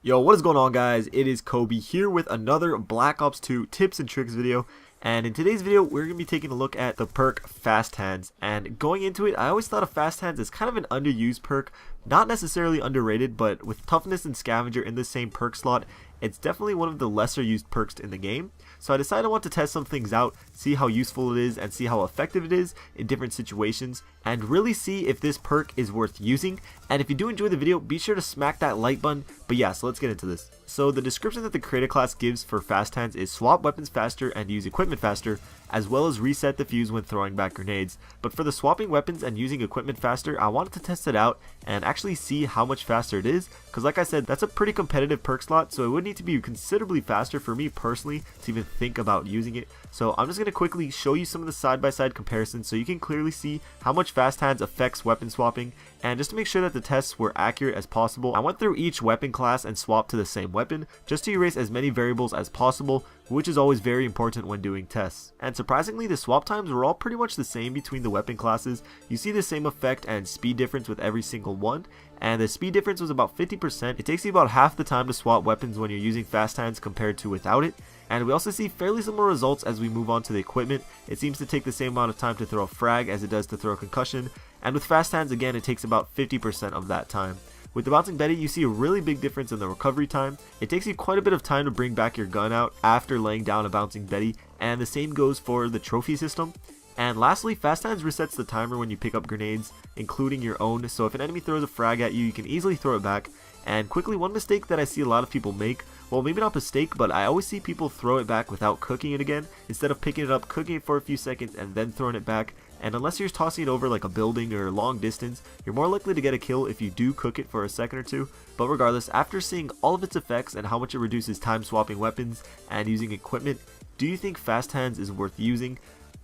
Yo, what is going on, guys? It is Kobe here with another Black Ops 2 tips and tricks video. And in today's video, we're going to be taking a look at the perk Fast Hands. And going into it, I always thought of Fast Hands as kind of an underused perk. Not necessarily underrated, but with Toughness and Scavenger in the same perk slot, it's definitely one of the lesser used perks in the game. So I decided I want to test some things out, see how useful it is, and see how effective it is in different situations, and really see if this perk is worth using. And if you do enjoy the video, be sure to smack that like button. But yeah, so let's get into this. So the description that the creator class gives for Fast Hands is swap weapons faster and use equipment faster, as well as reset the fuse when throwing back grenades. But for the swapping weapons and using equipment faster, I wanted to test it out and actually see how much faster it is, because like I said, that's a pretty competitive perk slot, so it would need to be considerably faster for me personally to even think about using it. So I'm just going to quickly show you some of the side-by-side comparisons so you can clearly see how much Fast Hands affects weapon swapping. And just to make sure that the tests were accurate as possible, I went through each weapon class and swapped to the same weapon just to erase as many variables as possible, which is always very important when doing tests. And surprisingly, the swap times were all pretty much the same between the weapon classes. You see the same effect and speed difference with every single one, and the speed difference was about 50%. It takes you about half the time to swap weapons when you're using Fast Hands compared to without it. And we also see fairly similar results as we move on to the equipment. It seems to take the same amount of time to throw a frag as it does to throw a concussion, and with Fast Hands again it takes about 50% of that time. With the bouncing Betty, you see a really big difference in the recovery time. It takes you quite a bit of time to bring back your gun out after laying down a bouncing Betty, and the same goes for the trophy system. And lastly, Fast Hands resets the timer when you pick up grenades, including your own, so if an enemy throws a frag at you, you can easily throw it back. And quickly, one mistake that I see a lot of people make, well, maybe not mistake, but I always see people throw it back without cooking it again, instead of picking it up, cooking it for a few seconds, and then throwing it back. And unless you're tossing it over like a building or long distance, you're more likely to get a kill if you do cook it for a second or two. But regardless, after seeing all of its effects and how much it reduces time swapping weapons and using equipment, do you think Fast Hands is worth using?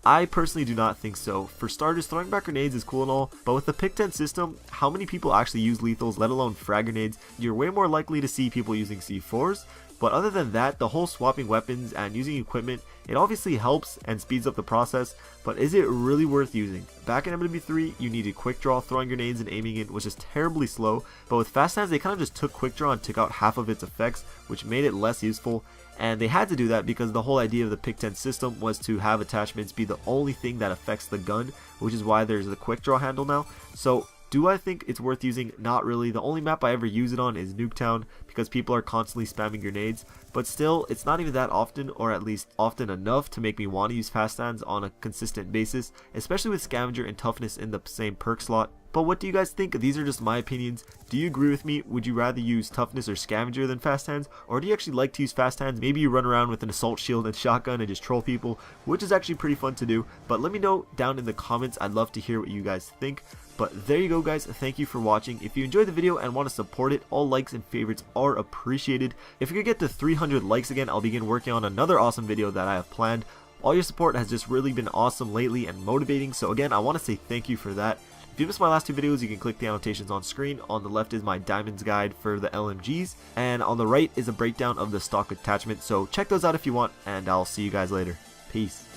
I personally do not think so. For starters, throwing back grenades is cool and all, but with the pick 10 system, how many people actually use lethals, let alone frag grenades? You're way more likely to see people using C4s. But other than that, the whole swapping weapons and using equipment, it obviously helps and speeds up the process, but is it really worth using? Back in MW3, you needed quick draw, throwing grenades and aiming it was just terribly slow, but with Fast Hands they kind of just took quick draw and took out half of its effects, which made it less useful. And they had to do that because the whole idea of the pick 10 system was to have attachments be the only thing that affects the gun, which is why there's the quick draw handle now. So do I think it's worth using? Not really. The only map I ever use it on is Nuketown because people are constantly spamming grenades, but still, it's not even that often, or at least often enough to make me want to use Fast Hands on a consistent basis, especially with Scavenger and Toughness in the same perk slot. But what do you guys think? These are just my opinions. Do you agree with me? Would you rather use Toughness or Scavenger than Fast Hands? Or do you actually like to use Fast Hands? Maybe you run around with an assault shield and shotgun and just troll people, which is actually pretty fun to do. But let me know down in the comments. I'd love to hear what you guys think. But there you go, guys. Thank you for watching. If you enjoyed the video and want to support it, all likes and favorites are appreciated. If you could get to 300 likes again, I'll begin working on another awesome video that I have planned. All your support has just really been awesome lately and motivating. So again, I want to say thank you for that. If you missed my last two videos, you can click the annotations on screen. On the left is my diamonds guide for the LMGs, and on the right is a breakdown of the stock attachment. So check those out if you want, and I'll see you guys later. Peace.